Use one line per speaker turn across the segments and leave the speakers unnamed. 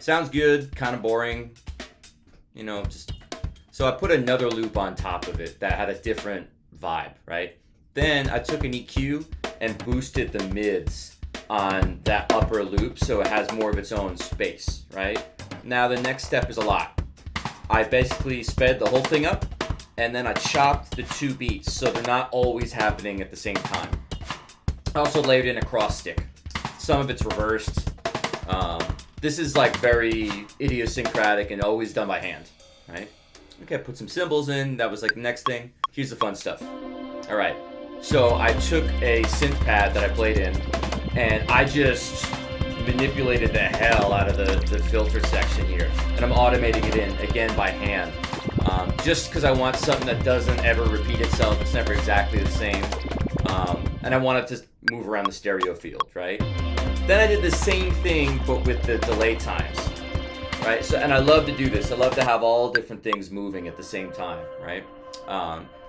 Sounds good, kind of boring, you know, just... So I put another loop on top of it that had a different vibe, right? Then I took an EQ and boosted the mids on that upper loop so it has more of its own space, right? Now the next step is a lot. I basically sped the whole thing up, and then I chopped the two beats so they're not always happening at the same time. I also layered in a cross stick. Some of it's reversed. This is like very idiosyncratic and always done by hand, right? Okay, put some cymbals in. That was like the next thing. Here's the fun stuff. All right, so I took a synth pad that I played in, and I just manipulated the hell out of the filter section here, and I'm automating it in again by hand, just because I want something that doesn't ever repeat itself. It's never exactly the same, and I want it to move around the stereo field, right? Then I did the same thing but with the delay times, right? So, and I love to do this. I love to have all different things moving at the same time, right?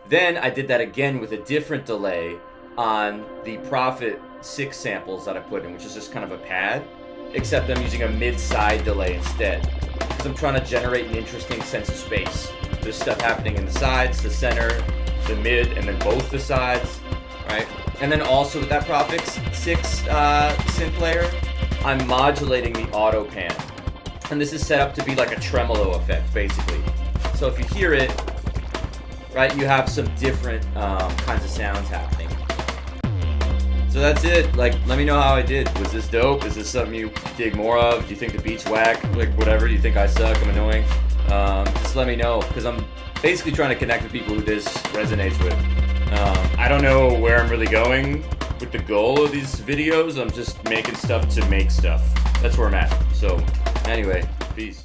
Then I did that again with a different delay on the Prophet 6 samples that I put in, which is just kind of a pad, except I'm using a mid-side delay instead, because I'm trying to generate an interesting sense of space. There's stuff happening in the sides, the center, the mid, and then both the sides, right? And then also with that Prophet 6 synth layer, I'm modulating the auto pan. And this is set up to be like a tremolo effect, basically. So if you hear it, right, you have some different kinds of sounds happening. So that's it. Like, let me know how I did. Was this dope? Is this something you dig more of? Do you think the beat's whack? Like, whatever. Do you think I suck? I'm annoying? Just let me know, because I'm basically trying to connect with people who this resonates with. I don't know where I'm really going with the goal of these videos. I'm just making stuff to make stuff. That's where I'm at. So, anyway, peace.